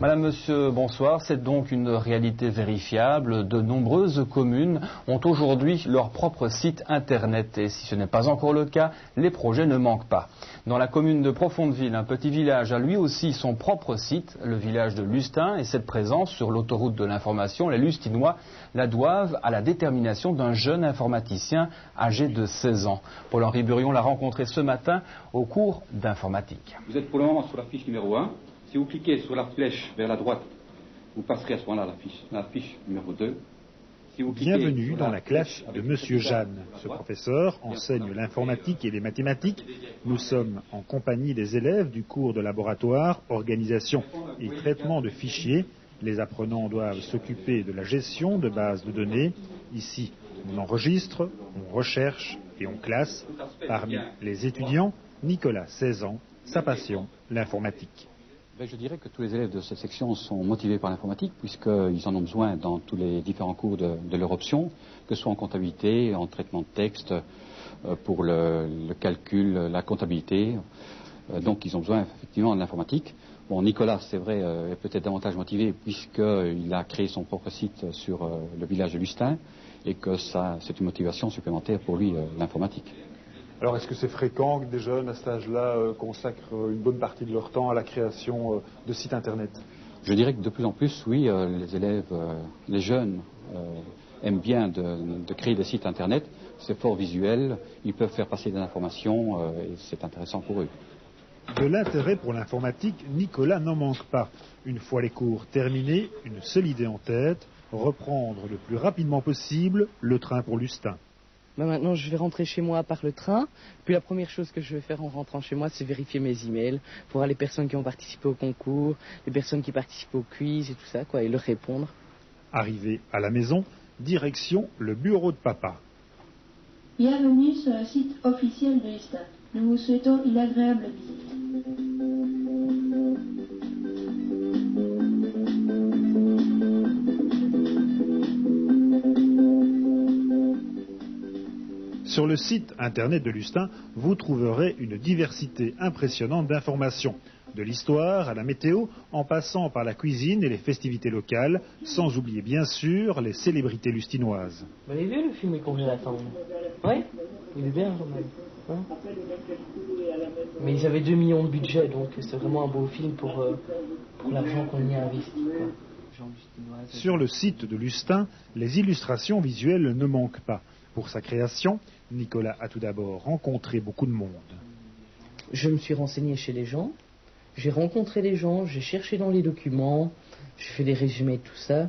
Madame, Monsieur, bonsoir. C'est donc une réalité vérifiable. De nombreuses communes ont aujourd'hui leur propre site internet. Et si ce n'est pas encore le cas, les projets ne manquent pas. Dans la commune de Profondeville, un petit village a lui aussi son propre site, le village de Lustin. Et cette présence sur l'autoroute de l'information, les Lustinois la doivent à la détermination d'un jeune informaticien âgé de 16 ans. Paul-Henri Burion l'a rencontré ce matin au cours d'informatique. Vous êtes pour le moment sur la fiche numéro 1. Si vous cliquez sur la flèche vers la droite, vous passerez à ce moment-là la fiche numéro 2. Si Bienvenue dans la classe de Monsieur Jeanne. Ce professeur enseigne l'informatique et les mathématiques. Nous sommes en compagnie des élèves du cours de laboratoire, organisation et traitement de fichiers. Les apprenants doivent s'occuper de la gestion de bases de données. Ici, on enregistre, on recherche et on classe. Parmi les étudiants, Nicolas, 16 ans, sa passion, l'informatique. Je dirais que tous les élèves de cette section sont motivés par l'informatique puisqu'ils en ont besoin dans tous les différents cours de leur option, que ce soit en comptabilité, en traitement de texte, pour le calcul, la comptabilité. Donc ils ont besoin effectivement de l'informatique. Bon, Nicolas, c'est vrai, est peut-être davantage motivé puisqu'il a créé son propre site sur le village de Lustin et que c'est une motivation supplémentaire pour lui, l'informatique. Alors, est-ce que c'est fréquent que des jeunes à cet âge-là consacrent une bonne partie de leur temps à la création de sites Internet? Je dirais que de plus en plus, oui, les élèves, les jeunes aiment bien de créer des sites Internet. C'est fort visuel, ils peuvent faire passer des informations et c'est intéressant pour eux. De l'intérêt pour l'informatique, Nicolas n'en manque pas. Une fois les cours terminés, une seule idée en tête, reprendre le plus rapidement possible le train pour Lustin. Maintenant, je vais rentrer chez moi par le train. Puis la première chose que je vais faire en rentrant chez moi, c'est vérifier mes emails pour voir les personnes qui ont participé au concours, les personnes qui participent au quiz et tout ça, quoi, et leur répondre. Arrivé à la maison, direction le bureau de papa. Bienvenue sur le site officiel de Lustin. Nous vous souhaitons une agréable visite. Sur le site internet de Lustin, vous trouverez une diversité impressionnante d'informations. De l'histoire à la météo, en passant par la cuisine et les festivités locales, sans oublier bien sûr les célébrités lustinoises. Vous avez vu le film qu'on vient d'attendre? Oui, il est bien quand même. Hein, mais ils avaient 2 millions de budget, donc c'est vraiment un beau film pour l'argent qu'on y a investi, quoi. Sur le site de Lustin, les illustrations visuelles ne manquent pas. Pour sa création, Nicolas a tout d'abord rencontré beaucoup de monde. Je me suis renseigné chez les gens, j'ai rencontré les gens, j'ai cherché dans les documents, j'ai fait des résumés de tout ça,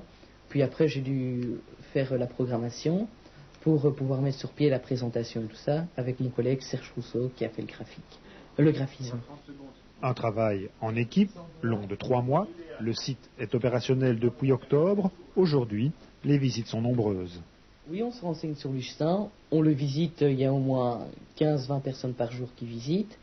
puis après j'ai dû faire la programmation pour pouvoir mettre sur pied la présentation et tout ça, avec mon collègue Serge Rousseau qui a fait le graphisme. Un travail en équipe, long de 3 mois. Le site est opérationnel depuis octobre. Aujourd'hui, les visites sont nombreuses. Oui, on se renseigne sur Lustin, on le visite, il y a au moins 15-20 personnes par jour qui visitent,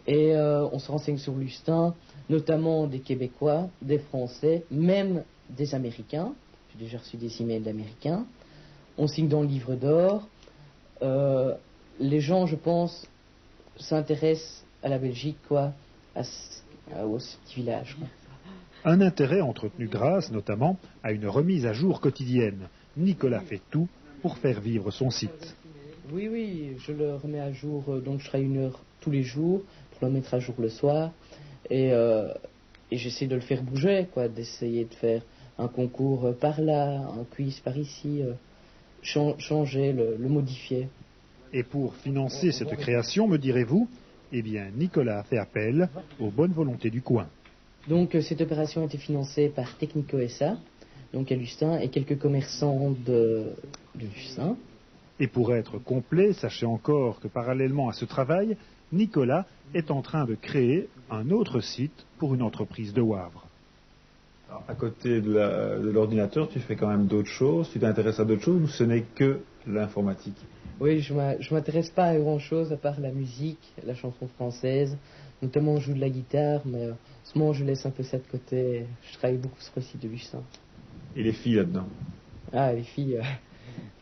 et on se renseigne sur Lustin, notamment des Québécois, des Français, même des Américains. J'ai déjà reçu des emails d'Américains. On signe dans le livre d'or. Les gens, je pense, s'intéressent à la Belgique, quoi, au petit village, quoi. Un intérêt entretenu grâce, notamment, à une remise à jour quotidienne. Nicolas fait tout pour faire vivre son site. Oui, je le remets à jour, donc je travaille 1 heure tous les jours pour le mettre à jour le soir, et j'essaie de le faire bouger, quoi, d'essayer de faire un concours par là, un quiz par ici, changer, le modifier. Et pour financer cette création, me direz-vous, eh bien, Nicolas a fait appel aux bonnes volontés du coin. Donc cette opération a été financée par Technico SA, donc à Lustin, et quelques commerçants de Lustin. Et pour être complet, sachez encore que parallèlement à ce travail, Nicolas est en train de créer un autre site pour une entreprise de Wavre. Alors, à côté de l'ordinateur, tu fais quand même d'autres choses, tu t'intéresses à d'autres choses ou ce n'est que l'informatique? Oui, je m'intéresse pas à grand chose à part la musique, la chanson française. Notamment, je joue de la guitare, mais en ce moment, je laisse un peu ça de côté. Je travaille beaucoup sur le site de Lustin. Et les filles là-dedans? Ah, les filles,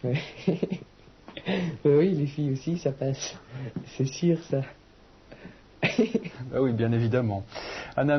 ouais. Oui, les filles aussi, ça passe. C'est sûr, ça. Ah oui, bien évidemment. Anna